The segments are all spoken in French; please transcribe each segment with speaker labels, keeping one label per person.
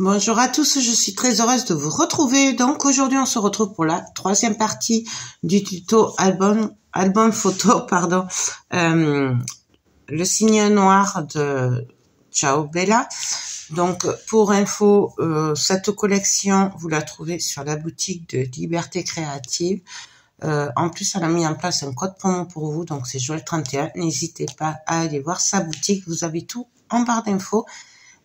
Speaker 1: Bonjour à tous, je suis très heureuse de vous retrouver. Donc aujourd'hui on se retrouve pour la troisième partie du tuto album photo, pardon, le signe noir de Ciao Bella. Donc pour info, cette collection vous la trouvez sur la boutique de Liberté Créative. En plus elle a mis en place un code promo pour vous, donc c'est Joël31. N'hésitez pas à aller voir sa boutique, vous avez tout en barre d'infos.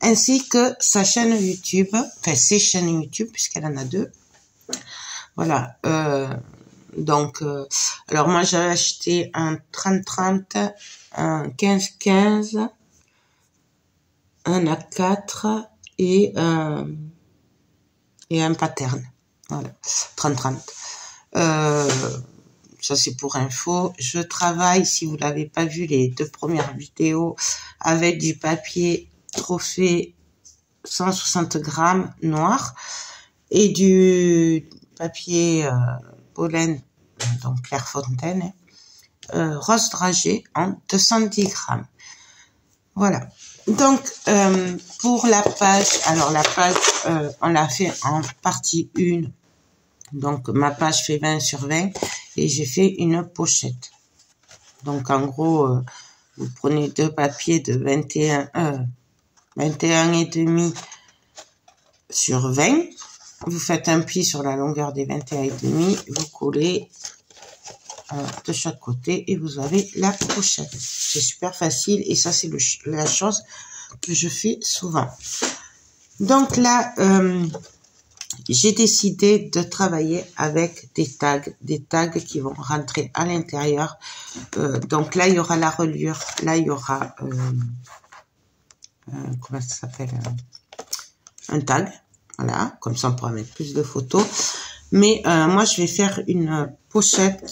Speaker 1: Ainsi que sa chaîne YouTube, enfin ses chaînes YouTube, puisqu'elle en a deux. Voilà. Alors moi j'avais acheté un 30-30, un 15-15, un A4 et un pattern. Voilà, 30-30. Ça c'est pour info. Je travaille, si vous l'avez pas vu les deux premières vidéos, avec du papier Trophée 160 grammes noir et du papier pollen, donc Clairefontaine, rose dragé en 210 grammes. Voilà. Donc pour la page, alors la page on l'a fait en partie 1. Donc ma page fait 20 sur 20 et j'ai fait une pochette. Donc en gros vous prenez deux papiers de 21 et demi sur 20. Vous faites un pli sur la longueur des 21 et demi. Vous collez de chaque côté et vous avez la pochette. C'est super facile et ça c'est la chose que je fais souvent. Donc là, j'ai décidé de travailler avec des tags qui vont rentrer à l'intérieur. Donc là, il y aura la reliure. Là, il y aura comment ça s'appelle, un tag, voilà, comme ça on pourra mettre plus de photos. Mais moi je vais faire une pochette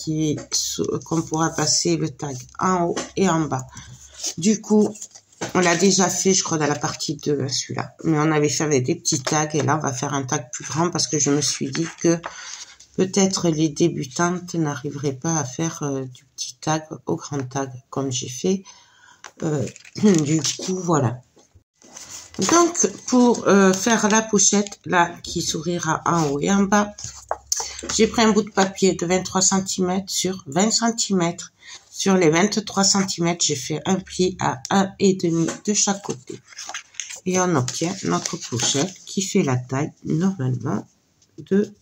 Speaker 1: qu'on pourra passer le tag en haut et en bas. Du coup on l'a déjà fait, je crois, dans la partie 2, celui-là, mais on avait fait avec des petits tags et là on va faire un tag plus grand parce que je me suis dit que peut-être les débutantes n'arriveraient pas à faire du petit tag au grand tag comme j'ai fait. Du coup voilà. Donc, pour faire la pochette, là, qui s'ouvrira en haut et en bas, j'ai pris un bout de papier de 23 cm sur 20 cm. Sur les 23 cm, j'ai fait un pli à 1,5 de chaque côté. Et on obtient notre pochette qui fait la taille, normalement, de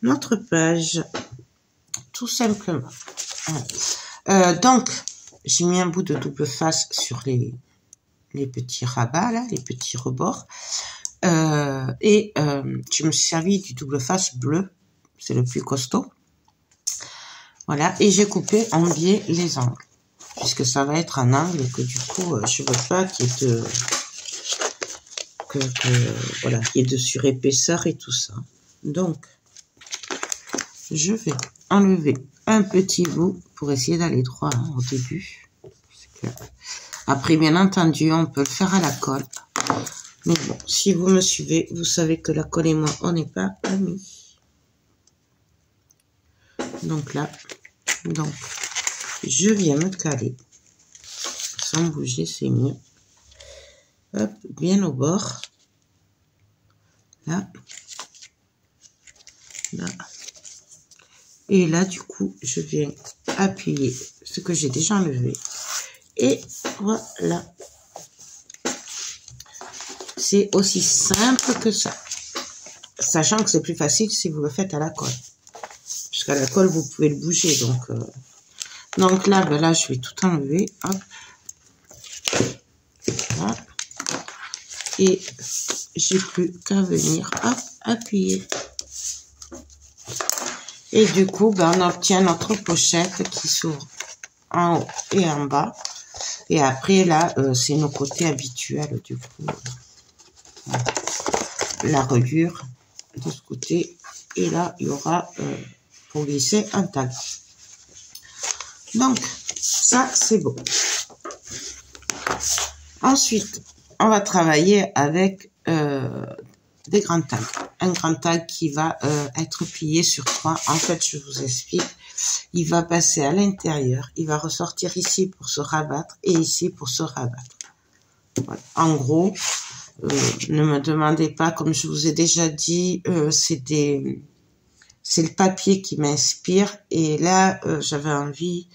Speaker 1: notre page. Tout simplement. Voilà. Donc, j'ai mis un bout de double face sur les petits rabats, là, les petits rebords. Je me suis servi du double face bleu. C'est le plus costaud. Voilà. Et j'ai coupé en biais les angles. Puisque ça va être un angle et que du coup, je veux pas qu'il y ait voilà, qu'il y ait de surépaisseur et tout ça. Donc, je vais enlever un petit bout pour essayer d'aller droit au début. Après, bien entendu, on peut le faire à la colle. Mais bon, si vous me suivez, vous savez que la colle et moi, on n'est pas amis. Donc là, je viens me caler. Sans bouger, c'est mieux. Hop, bien au bord. Là. Là. Et là, du coup, je viens appuyer ce que j'ai déjà enlevé. Et voilà. C'est aussi simple que ça. Sachant que c'est plus facile si vous le faites à la colle. Puisqu'à la colle, vous pouvez le bouger. Donc là, là, je vais tout enlever. Hop. Voilà. Et j'ai plus qu'à venir, hop, appuyer. Et du coup, on obtient notre pochette qui s'ouvre en haut et en bas. Et après, là, c'est nos côtés habituels, du coup. La reliure de ce côté. Et là, il y aura, pour glisser, un tag. Donc, ça, c'est bon. Ensuite, on va travailler avec des grands tags. Un grand tag qui va être plié sur 3. En fait, je vous explique. Il va passer à l'intérieur. Il va ressortir ici pour se rabattre et ici pour se rabattre. Voilà. En gros, Ne me demandez pas, comme je vous ai déjà dit, c'est le papier qui m'inspire. Et là, j'avais envie,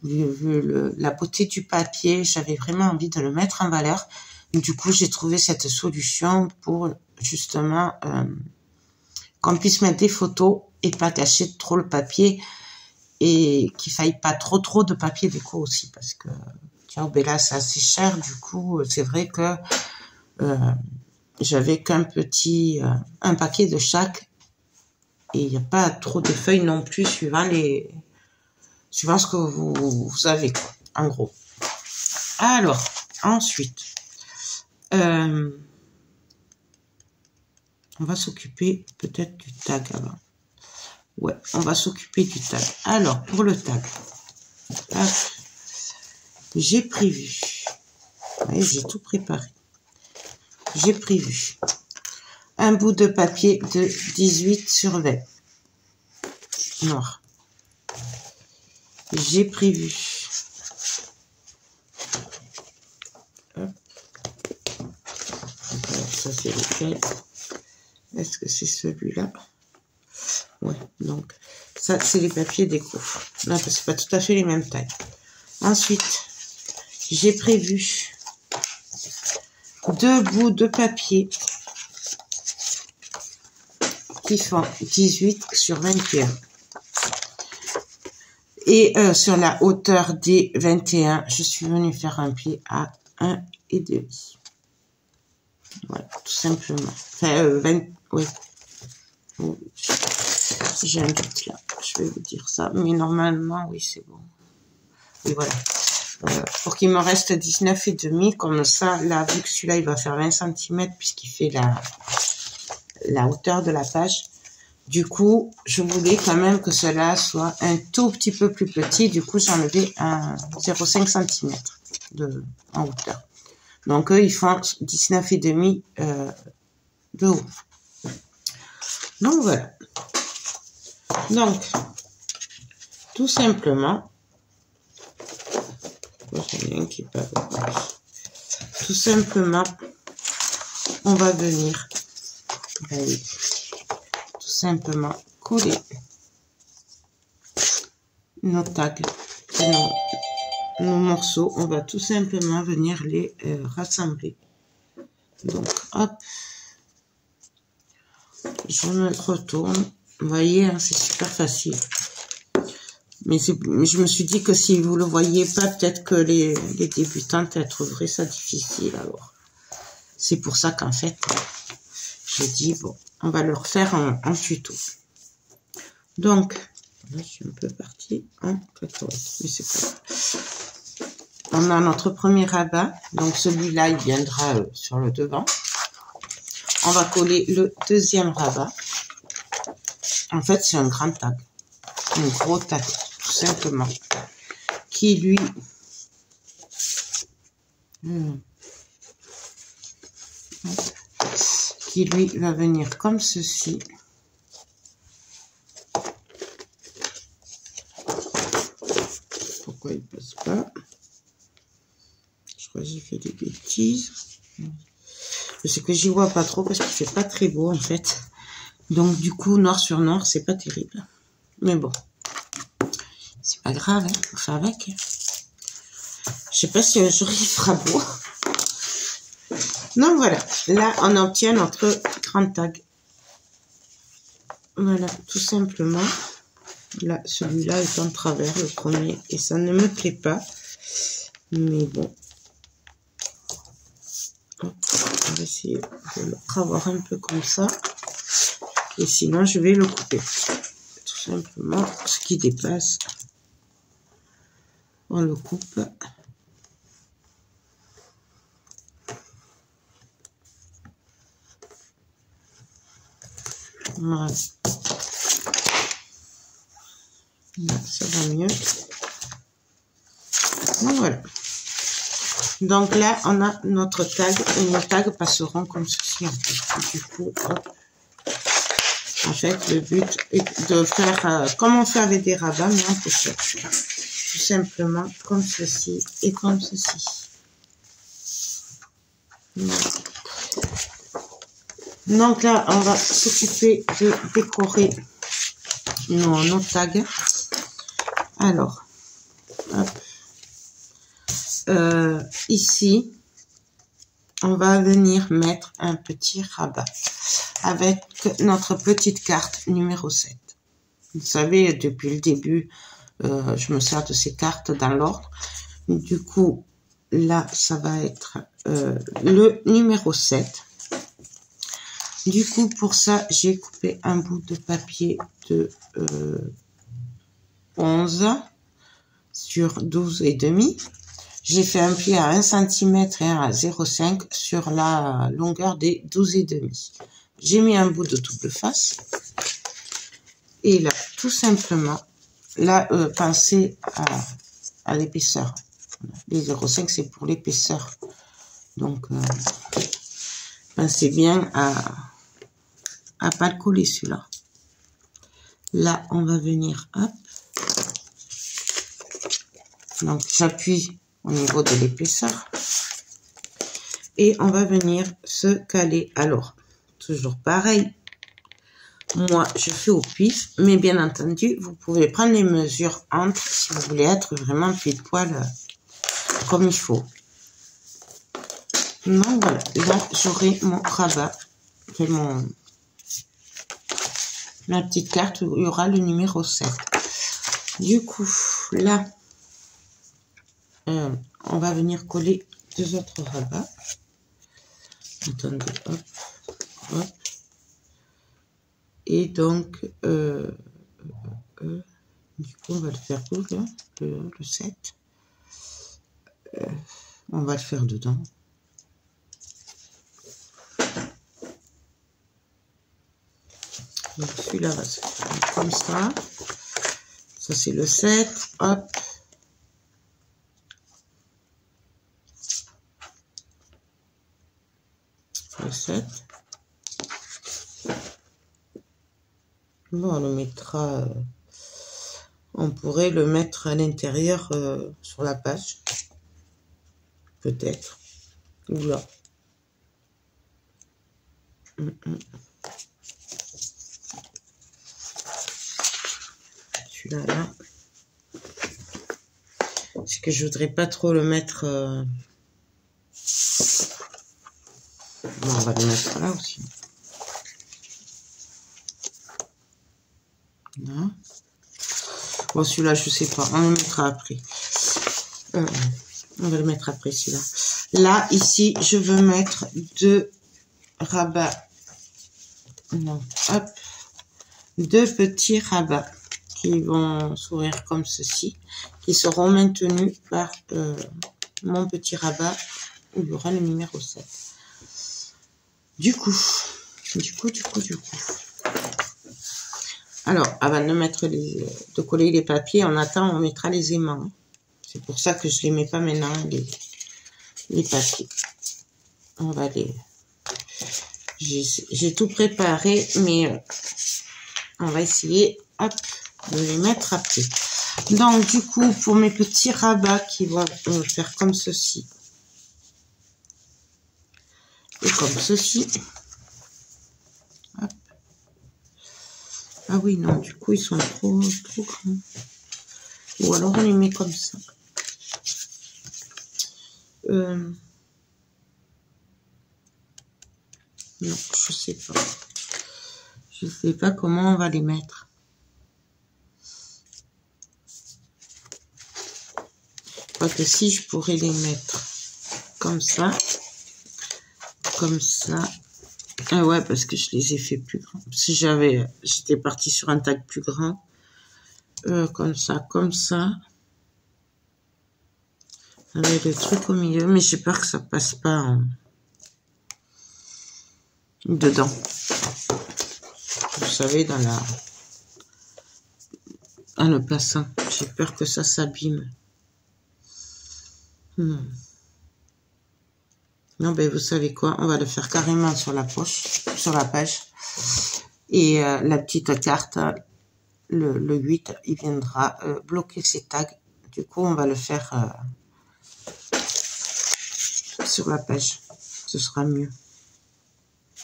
Speaker 1: vu la beauté du papier, j'avais vraiment envie de le mettre en valeur. Du coup, j'ai trouvé cette solution pour justement qu'on puisse mettre des photos et pas gâcher trop le papier et qu'il faille pas trop de papier déco aussi, parce que tiens, Bella, c'est assez cher. Du coup, c'est vrai que j'avais qu'un petit un paquet de chaque et il n'y a pas trop de feuilles non plus suivant ce que vous avez, quoi, en gros. Alors ensuite on va s'occuper peut-être du tag avant. Ouais, on va s'occuper du tag. Alors pour le tag, j'ai prévu, ouais, j'ai tout préparé. J'ai prévu un bout de papier de 18 sur 20 noir. J'ai prévu ça, c'est lequel? Est-ce que c'est celui-là? Ouais, donc ça c'est les papiers déco. Là, c'est pas tout à fait les mêmes tailles. Ensuite, j'ai prévu 2 bouts de papier qui font 18 sur 21. Et sur la hauteur des 21, je suis venue faire un pli à 1,5. Voilà, tout simplement. Enfin, 20, oui. J'ai un doute là, je vais vous dire ça. Mais normalement, oui, c'est bon. Et voilà. Pour qu'il me reste 19,5, comme ça, là, vu que celui-là, il va faire 20 cm, puisqu'il fait la hauteur de la page. Du coup, je voulais quand même que cela soit un tout petit peu plus petit. Du coup, j'ai enlevé un 0,5 cm en hauteur. Donc, eux, ils font 19,5 de haut. Donc, voilà. Donc, tout simplement, tout simplement, on va venir, tout simplement coller nos tags, nos morceaux. On va tout simplement venir les rassembler. Donc, hop, je me retourne. Vous voyez, hein, c'est super facile. Mais je me suis dit que si vous le voyez pas, peut-être que les débutantes, elles trouveraient ça difficile. Alors, c'est pour ça qu'en fait, j'ai dit, bon, on va le refaire en tuto. Donc, là, je suis un peu partie en cacahuète, mais c'est pas grave. On a notre premier rabat. Donc, celui-là, il viendra sur le devant. On va coller le deuxième rabat. En fait, c'est un grand tag. Un gros tag, tout simplement. Qui, lui... qui, lui, va venir comme ceci. Pourquoi il passe pas? Je crois que j'ai fait des bêtises. C'est que j'y vois pas trop parce qu'il fait pas très beau en fait. Donc du coup, noir sur noir, c'est pas terrible. Mais bon, c'est pas grave, hein, on fait avec. Je sais pas si un jour il fera beau. Donc voilà, là on obtient notre grand tag. Voilà, tout simplement. Là, celui-là est en travers, le premier, et ça ne me plaît pas. Mais bon. Hop, on va essayer de le avoir un peu comme ça. Et sinon, je vais le couper. Tout simplement, ce qui dépasse, on le coupe. Voilà. Là, ça va mieux. Donc voilà. Donc là, on a notre tag et nos tags passeront comme ceci. En fait. Du coup, hop. En fait, le but est de faire comme on fait avec des rabats, mais en pochette. Tout simplement comme ceci et comme ceci. Voilà. Donc là, on va s'occuper de décorer nos tags. Alors, hop. Ici, on va venir mettre un petit rabat avec notre petite carte numéro 7. Vous savez, depuis le début, je me sers de ces cartes dans l'ordre. Du coup, là, ça va être le numéro 7. Du coup, pour ça, j'ai coupé un bout de papier de 11 sur 12 et demi. J'ai fait un pli à 1 cm et un à 0,5 sur la longueur des 12 et demi. J'ai mis un bout de double face. Et là, tout simplement, là, pensez à l'épaisseur. Les 0,5, c'est pour l'épaisseur. Donc, pensez bien à pas le coller celui-là. Là, on va venir, hop. Donc, j'appuie au niveau de l'épaisseur. Et on va venir se caler. Alors, toujours pareil. Moi, je fais au pif. Mais bien entendu, vous pouvez prendre les mesures entre si vous voulez être vraiment pile poil comme il faut. Donc, voilà. Là, j'aurai mon rabat. Ma petite carte où il y aura le numéro 7. Du coup, là, on va venir coller deux autres rabats. Attendez, hop, hop. Et donc, du coup, on va le faire où, là, le 7. On va le faire dedans. Donc, celui-là va se faire comme ça. Ça, c'est le 7. Hop. Le 7. Bon, on le mettra... on pourrait le mettre à l'intérieur sur la page. Peut-être. Ou là. Celui-là, là. Parce que je voudrais pas trop le mettre... Bon, on va le mettre là aussi. Là. Bon, celui-là, je sais pas. On le mettra après. On va le mettre après, celui-là. Là, ici, je veux mettre deux rabats. Non, hop. Deux petits rabats qui vont s'ouvrir comme ceci, qui seront maintenus par mon petit rabat où il y aura le numéro 7. Du coup. Alors, avant de mettre de coller les papiers, on attend, on mettra les aimants. C'est pour ça que je les mets pas maintenant, les papiers. On va les... J'ai tout préparé, mais on va essayer, hop, de les mettre après. Donc, du coup, pour mes petits rabats qui vont faire comme ceci. Et comme ceci. Hop. Ah oui, non, du coup, ils sont trop grands. Ou alors, on les met comme ça. Non, je sais pas. Je sais pas comment on va les mettre. Que si je pourrais les mettre comme ça. Ah ouais, parce que je les ai fait plus grands. Si j'étais partie sur un tag plus grand. Comme ça. Avec le truc au milieu, mais j'ai peur que ça passe pas dedans. Vous savez, dans le passant. J'ai peur que ça s'abîme. Non, ben vous savez quoi, on va le faire carrément sur la page. Et la petite carte, le 8, il viendra bloquer ces tags. Du coup, on va le faire sur la page. Ce sera mieux.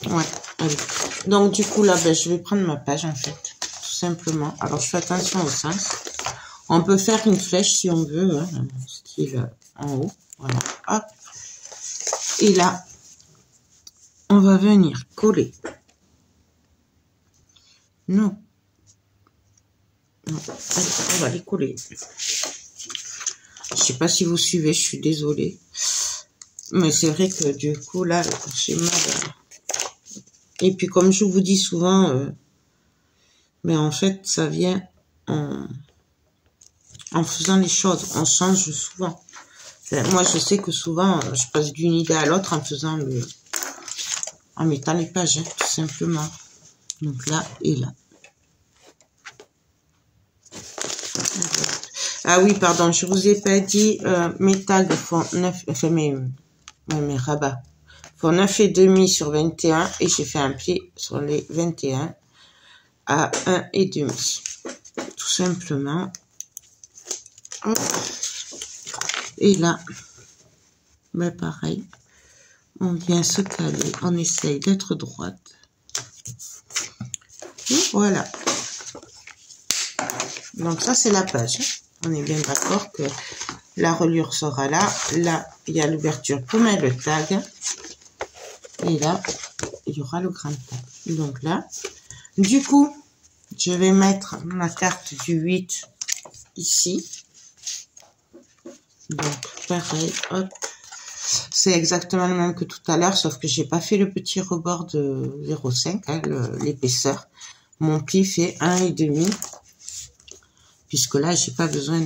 Speaker 1: Ouais, allez. Donc, du coup, là, ben, je vais prendre ma page, en fait. Tout simplement. Alors, je fais attention au sens. On peut faire une flèche si on veut, hein, style en haut. Voilà. Hop. Et là, on va venir coller. Non. Non. Allez, on va les coller. Je sais pas si vous suivez, je suis désolée. Mais c'est vrai que du coup, là, j'ai mal. Et puis, comme je vous dis souvent, mais en fait, ça vient en faisant les choses. On change souvent. Moi, je sais que souvent, je passe d'une idée à l'autre en mettant les pages, hein, tout simplement. Donc là et là. Ah oui, pardon, je vous ai pas dit, mes tags font 9, enfin mes rabats font 9,5 sur 21 et j'ai fait un pli sur les 21 à 1,5. Tout simplement. Hop. Et là, ben pareil, on vient se caler, on essaye d'être droite. Et voilà. Donc ça, c'est la page. On est bien d'accord que la reliure sera là. Là, il y a l'ouverture pour mettre le tag. Et là, il y aura le grand tag. Donc là, du coup, je vais mettre ma carte du 8 ici. Donc, pareil, hop. C'est exactement le même que tout à l'heure, sauf que j'ai pas fait le petit rebord de 0,5, hein, l'épaisseur. Mon pli fait 1,5. Puisque là, j'ai pas besoin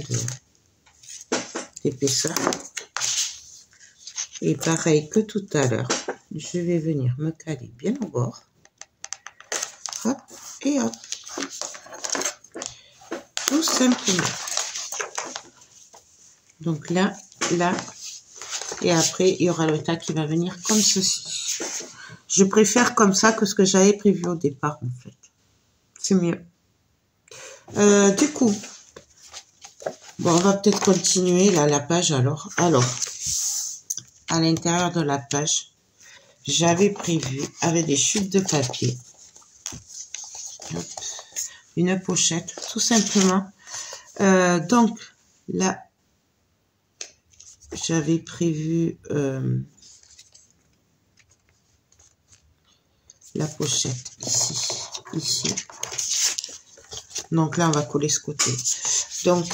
Speaker 1: d'épaisseur. Et pareil que tout à l'heure, je vais venir me caler bien au bord. Hop, et hop. Tout simplement. Donc là, là, et après, il y aura le tas qui va venir comme ceci. Je préfère comme ça que ce que j'avais prévu au départ, en fait. C'est mieux. Du coup, bon, on va peut-être continuer là, la page alors. Alors, à l'intérieur de la page, j'avais prévu avec des chutes de papier, hop, une pochette, tout simplement. Donc, là, j'avais prévu la pochette ici. Donc là, on va coller ce côté. Donc,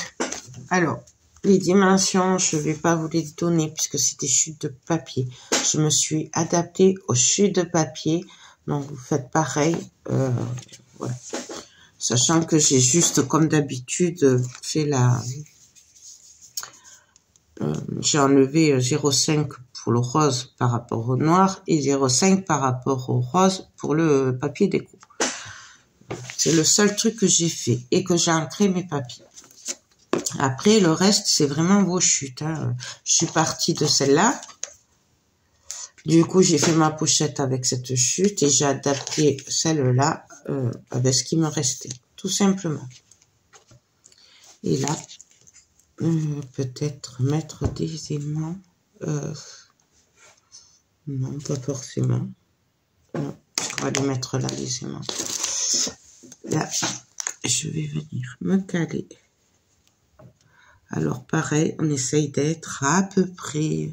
Speaker 1: alors, les dimensions, je ne vais pas vous les donner puisque c'est des chutes de papier. Je me suis adaptée aux chutes de papier. Donc, vous faites pareil. Voilà. Sachant que j'ai juste, comme d'habitude, fait la... j'ai enlevé 0,5 pour le rose par rapport au noir et 0,5 par rapport au rose pour le papier déco. C'est le seul truc que j'ai fait et que j'ai ancré mes papiers. Après, le reste, c'est vraiment vos chutes, hein. Je suis partie de celle-là. Du coup, j'ai fait ma pochette avec cette chute et j'ai adapté celle-là avec ce qui me restait, tout simplement. Et là, peut-être mettre des aimants. Non, pas forcément. Non, on va les mettre là, les aimants. Là, je vais venir me caler. Alors, pareil, on essaye d'être à peu près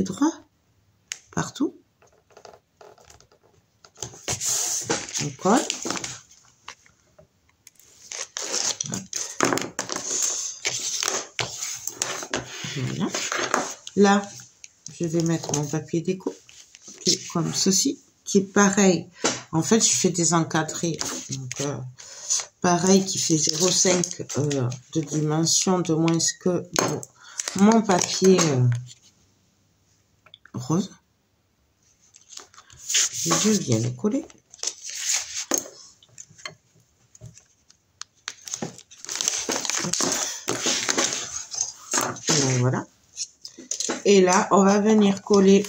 Speaker 1: droit, partout. On colle. Voilà. Là, je vais mettre mon papier déco, qui est comme ceci, qui est pareil. En fait, je fais des encadrés. Donc, pareil, qui fait 0,5 de dimension de moins que mon papier rose. Et je viens le coller. Donc, voilà. Et là, on va venir coller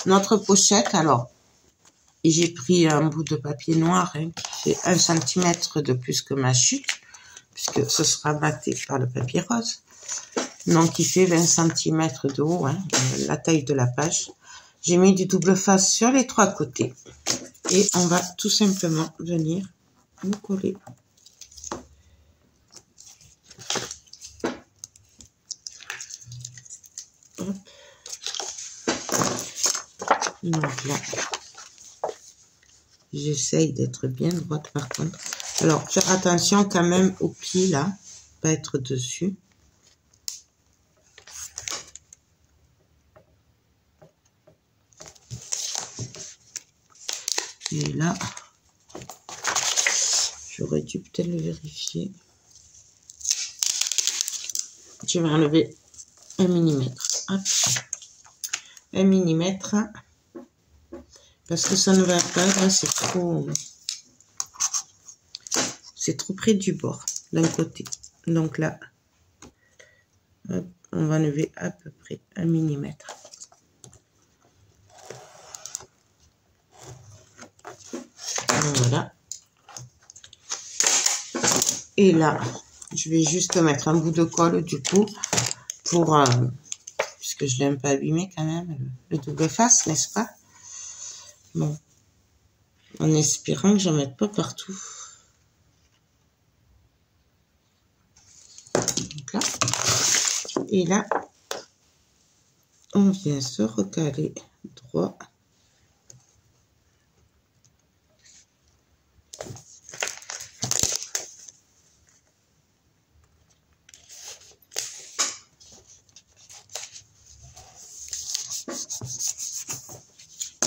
Speaker 1: notre pochette. Alors, j'ai pris un bout de papier noir hein, qui fait 1 cm de plus que ma chute, puisque ce sera maté par le papier rose. Donc, il fait 20 cm de haut, hein, la taille de la page. J'ai mis du double face sur les 3 côtés. Et on va tout simplement venir vous coller. Hop. Donc là, j'essaye d'être bien droite par contre. Alors, faire attention quand même au pied là, pas être dessus. Et là, j'aurais dû peut-être le vérifier. Je vais enlever 1 mm. Hop. 1 mm. Parce que ça ne va pas, là c'est trop près du bord, d'un côté. Donc là, hop, on va enlever à peu près 1 mm. Voilà. Et là, je vais juste mettre un bout de colle du coup pour puisque je l'ai un peu abîmé quand même le double face, n'est-ce pas? Bon, en espérant que j'en mette pas partout. Donc là, et là, on vient se recaler droit.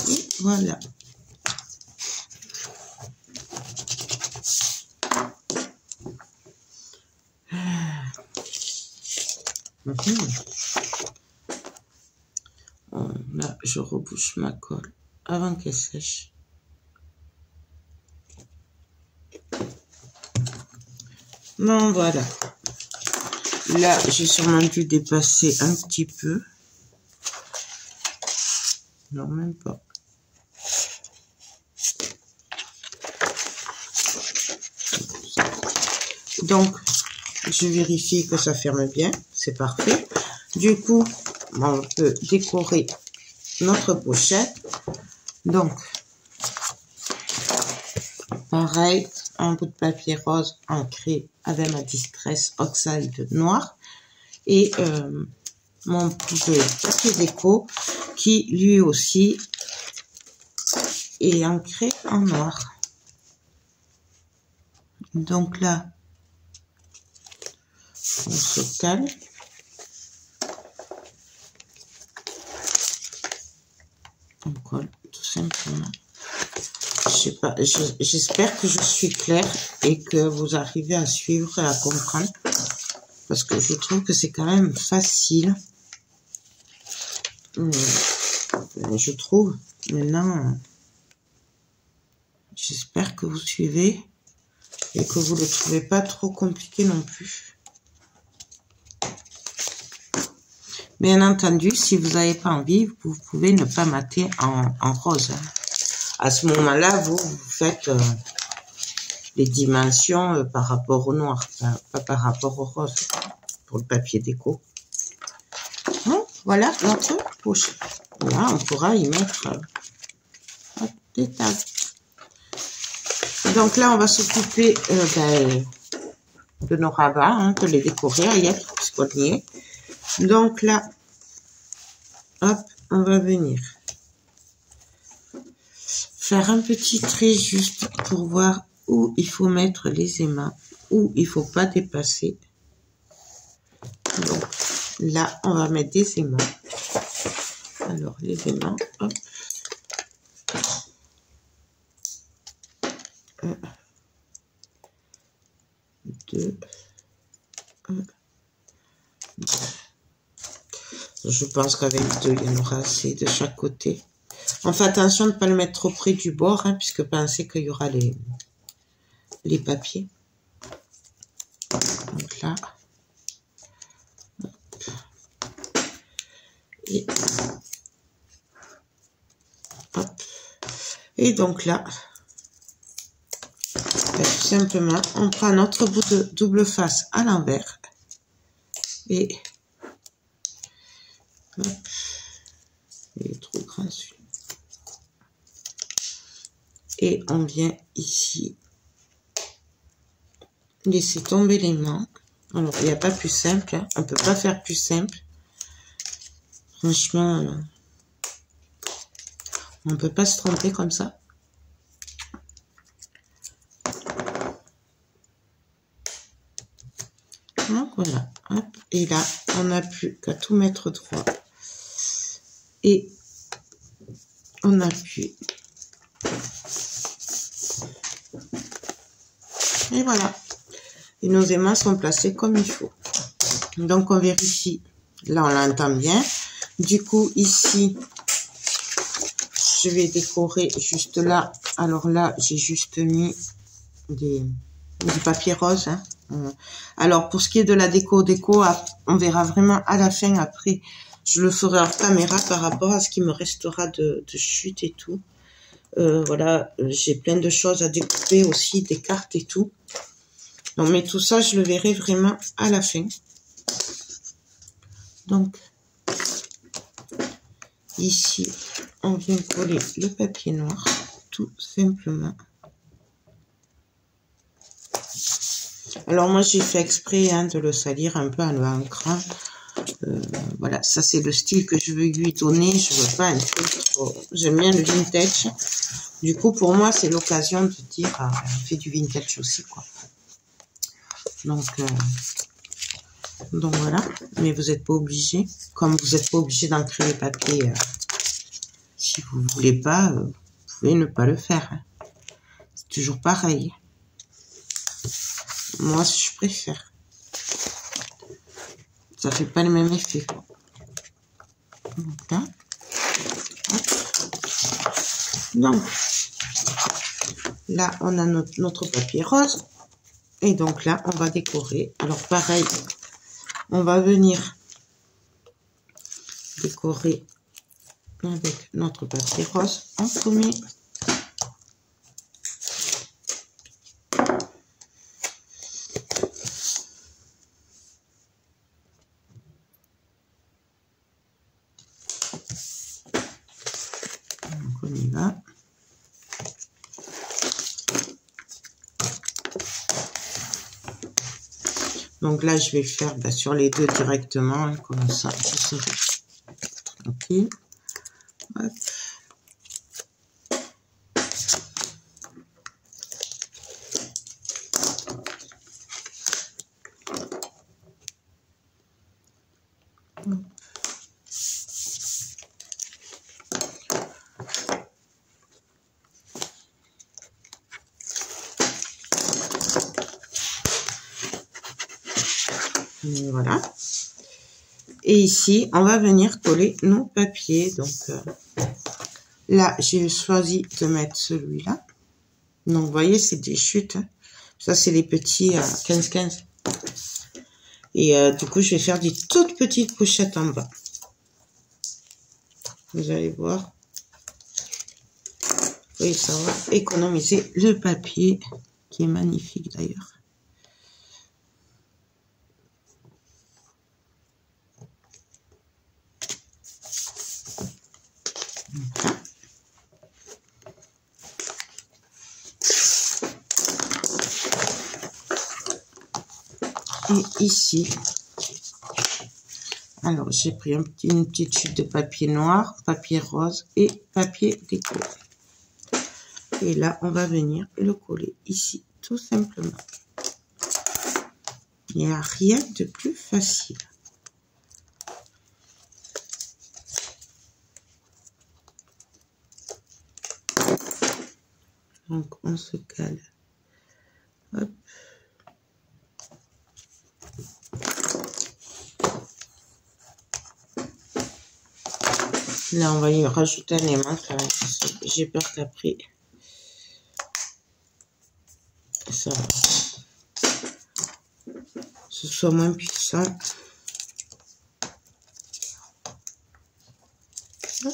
Speaker 1: Et voilà. Bon, là, je rebouche ma colle avant qu'elle sèche. Bon, voilà. Là, j'ai sûrement dû dépasser un petit peu. Non, même pas. Donc, je vérifie que ça ferme bien. C'est parfait. Du coup, on peut décorer notre pochette. Donc, pareil, un bout de papier rose ancré avec ma Distress Oxide noir. Et mon bout de papier déco qui lui aussi est ancré en noir. Donc là, on se cale. On colle tout simplement. Je sais pas, j'espère que je suis claire et que vous arrivez à suivre et à comprendre. Parce que je trouve que c'est quand même facile. Je trouve. Maintenant, j'espère que vous suivez et que vous ne le trouvez pas trop compliqué non plus. Bien entendu, si vous n'avez pas envie, vous pouvez ne pas mater en rose. À ce moment-là, vous faites les dimensions par rapport au noir, pas par rapport au rose, pour le papier déco. Bon, voilà notre poche. Là, on pourra y mettre des tags. Donc là, on va s'occuper de nos rabats, de les décorer, à y être, puisqu'on y est. Donc là, hop, on va venir faire un petit trait juste pour voir où il faut mettre les aimants, où il faut pas dépasser. Donc là, on va mettre des aimants. Alors les aimants, hop. 1, 2, 1, 2. Je pense qu'avec 2, il y en aura assez de chaque côté. On fait attention de ne pas le mettre trop près du bord, puisque pensez qu'il y aura les papiers. Donc là. Hop. Et, hop. Et donc là, tout simplement, on prend notre bout de double face à l'envers. Et hop. Il est trop grand celui-là. Et on vient ici laisser tomber les mains. Alors, il n'y a pas plus simple, hein. On ne peut pas faire plus simple. Franchement, on ne peut pas se tromper comme ça. Donc voilà, hop. Et là, on n'a plus qu'à tout mettre droit. Et on appuie. Et voilà. Et nos aimants sont placés comme il faut. Donc on vérifie. Là, on l'entend bien. Du coup, ici, je vais décorer juste là. Alors là, j'ai juste mis du papier rose. Hein. Alors, pour ce qui est de la déco, on verra vraiment à la fin. Après, je le ferai hors caméra par rapport à ce qui me restera de chute et tout. Voilà, j'ai plein de choses à découper aussi, des cartes et tout. Donc, mais tout ça, je le verrai vraiment à la fin. Donc, ici, on vient coller le papier noir, tout simplement. Alors, moi, j'ai fait exprès de le salir un peu à l'encre. Voilà, ça, c'est le style que je veux lui donner. Je veux pas un truc trop... J'aime bien le vintage. Du coup, pour moi, c'est l'occasion de dire, on fait du vintage aussi, quoi. Donc voilà, mais vous n'êtes pas obligé, comme vous n'êtes pas obligé d'ancrer les papiers, si vous ne voulez pas, vous pouvez ne pas le faire. Hein. C'est toujours pareil. Moi, je préfère. Ça fait pas le même effet. Donc là, donc, là on a notre papier rose. Et donc là, on va décorer. Alors pareil, on va venir décorer avec notre papier rose en premier. Donc on y va. Donc là, je vais faire sur les deux directement, hein, comme ça, je serai tranquille. Hop. Et voilà. Et ici, on va venir coller nos papiers. Donc là, j'ai choisi de mettre celui-là. Donc, vous voyez, c'est des chutes. Hein. Ça, c'est les petits 15-15. Et du coup, je vais faire des toutes petites pochettes en bas. Vous allez voir. Oui, ça va économiser le papier, qui est magnifique d'ailleurs. Voilà. Et ici, alors j'ai pris une petite chute de papier noir, papier rose et papier déco. Et là, on va venir le coller ici, tout simplement. Il n'y a rien de plus facile. Donc, on se cale. Hop. Là, on va y rajouter un aimant. J'ai peur qu'après, ça ce soit moins puissant. Hop.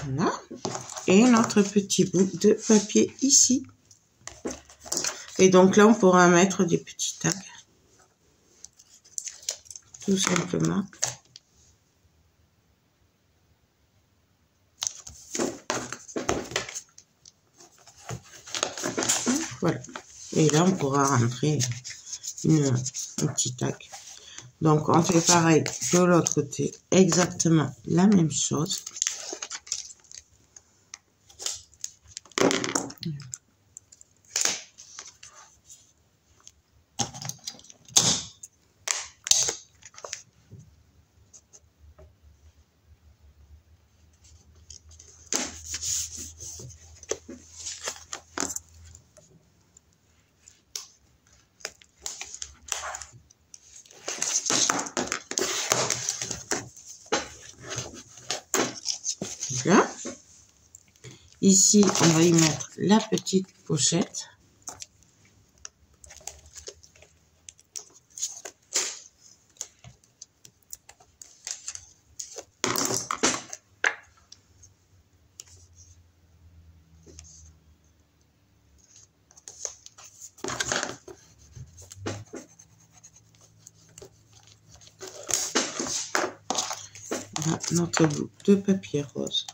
Speaker 1: Voilà. Et notre petit bout de papier ici. Et donc là, on pourra mettre des petits tags. Tout simplement. Voilà. Et là, on pourra rentrer un petit tag. Donc, on fait pareil de l'autre côté. Exactement la même chose. Là. Ici, on va y mettre la petite pochette. Là, notre bout de papier rose.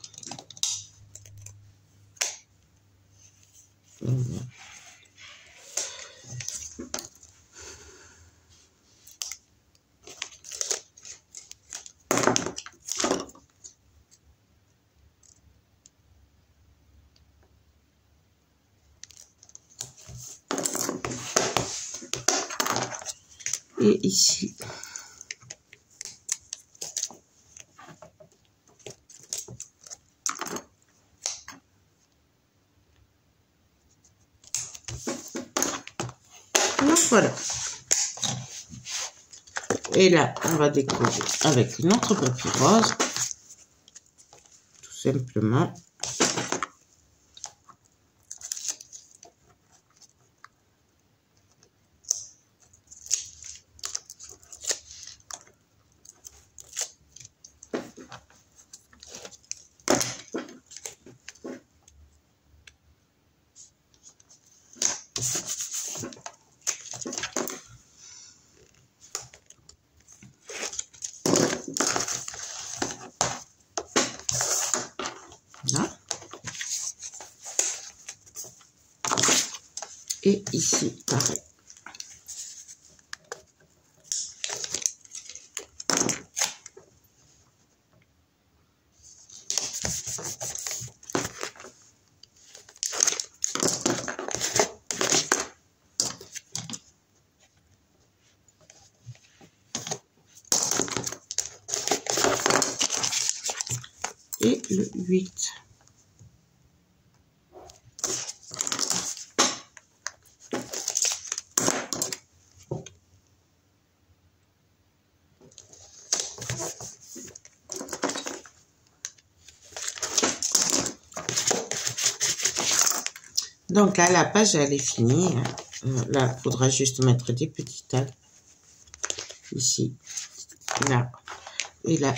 Speaker 1: Voilà. Et ici, voilà. Et là, on va décorer avec notre papier rose, tout simplement. Là. Et ici, pareil. Et le 8. Donc là, la page, elle est finie. Là, il faudra juste mettre des petits tags. Ici, là et là.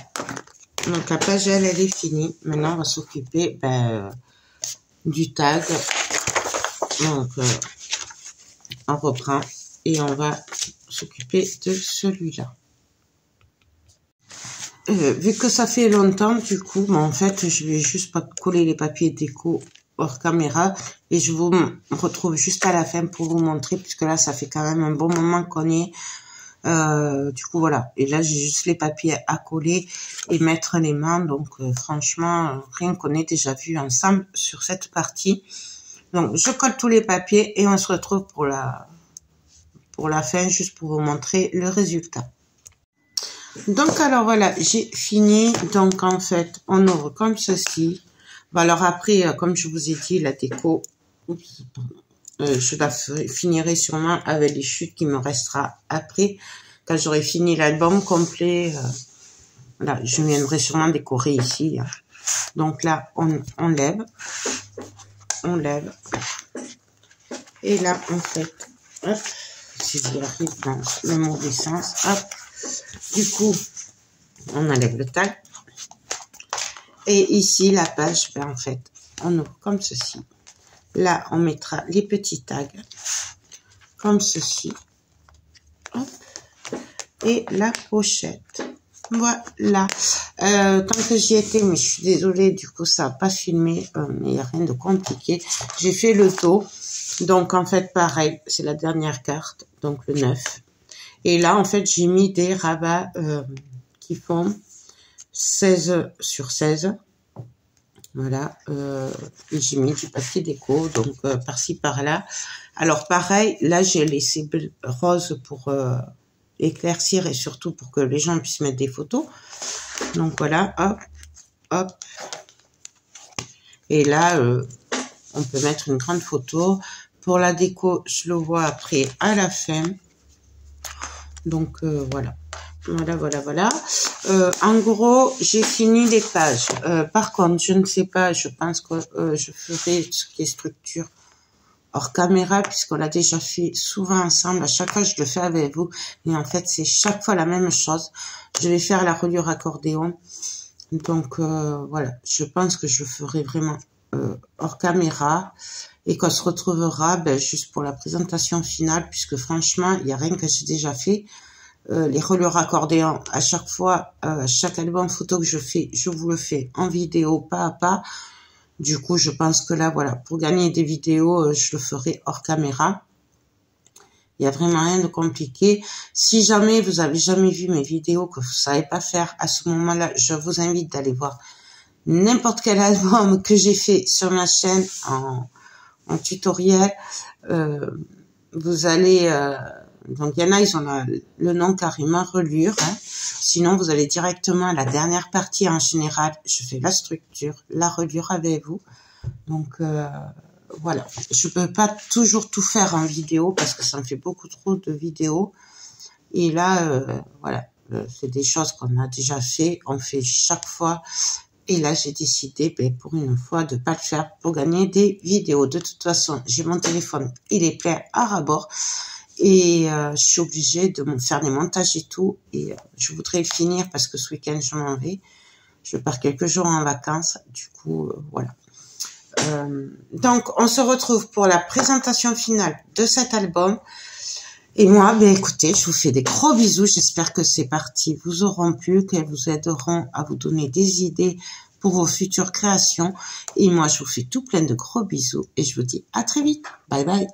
Speaker 1: Donc la page, elle est finie. Maintenant, on va s'occuper du tag. Donc, on reprend et on va s'occuper de celui-là. Vu que ça fait longtemps, du coup, en fait, je vais juste coller les papiers déco hors caméra et je vous retrouve juste à la fin pour vous montrer, puisque là, ça fait quand même un bon moment qu'on y est. Du coup, voilà. Et là, j'ai juste les papiers à coller et mettre les mains. Donc, franchement, rien qu'on ait déjà vu ensemble sur cette partie. Donc, je colle tous les papiers et on se retrouve pour la fin, juste pour vous montrer le résultat. Donc, alors voilà, j'ai fini. Donc, en fait, on ouvre comme ceci. Bon, alors après, comme je vous ai dit, la déco, je la finirai sûrement avec les chutes qui me restera après. Quand j'aurai fini l'album complet, là, je viendrai sûrement décorer ici. Donc là, on lève. On lève. Et là, en fait, hop, si j'y arrive dans le mauvais sens, hop. Du coup, on enlève le tag. Et ici, la page, en fait, on ouvre comme ceci. Là, on mettra les petits tags. comme ceci. Hop. Et la pochette. Voilà. Tant que j'y étais, mais je suis désolée, du coup, ça n'a pas filmé, mais il n'y a rien de compliqué. J'ai fait le taux. Donc, en fait, pareil, c'est la dernière carte, donc le 9. Et là, en fait, j'ai mis des rabats qui font 16 sur 16. Voilà. Et j'ai mis du papier déco, donc par-ci, par-là. Alors, pareil, là, j'ai laissé rose pour éclaircir et surtout pour que les gens puissent mettre des photos. Donc, voilà, hop, hop. Et là, on peut mettre une grande photo. Pour la déco, je le vois après à la fin. Donc, voilà. Voilà. En gros, j'ai fini les pages. Par contre, je ne sais pas, je pense que je ferai ce qui est structure hors caméra, puisqu'on l'a déjà fait souvent ensemble. À chaque fois, je le fais avec vous. Et en fait, c'est chaque fois la même chose. Je vais faire la reliure accordéon. Donc, voilà. Je pense que je ferai vraiment hors caméra. Et qu'on se retrouvera juste pour la présentation finale, puisque franchement, il n'y a rien que j'ai déjà fait. Les reliures accordéon, à chaque fois, chaque album photo que je fais, je vous le fais en vidéo, pas à pas. Du coup, je pense que là, voilà, pour gagner des vidéos, je le ferai hors caméra. Il y a vraiment rien de compliqué. Si jamais vous avez jamais vu mes vidéos, que vous savez pas faire, à ce moment-là, je vous invite d'aller voir n'importe quel album que j'ai fait sur ma chaîne en tutoriel. Vous allez... donc, il y en a, ils ont le nom carrément reliure. Hein. Sinon, vous allez directement à la dernière partie. En général, je fais la structure, la reliure avec vous. Donc, voilà. Je peux pas toujours tout faire en vidéo parce que ça me fait beaucoup trop de vidéos. Et là, voilà. C'est des choses qu'on a déjà fait. On fait chaque fois. Et là, j'ai décidé, pour une fois, de pas le faire pour gagner des vidéos. De toute façon, j'ai mon téléphone, il est plein à ras-bord. Et je suis obligée de me faire des montages et tout. Et je voudrais le finir parce que ce week-end, je m'en vais. Je pars quelques jours en vacances. Du coup, voilà. Donc, on se retrouve pour la présentation finale de cet album. Et moi, écoutez, je vous fais des gros bisous. J'espère que ces parties vous auront plu, qu'elles vous aideront à vous donner des idées pour vos futures créations. Et moi, je vous fais tout plein de gros bisous. Et je vous dis à très vite. Bye bye.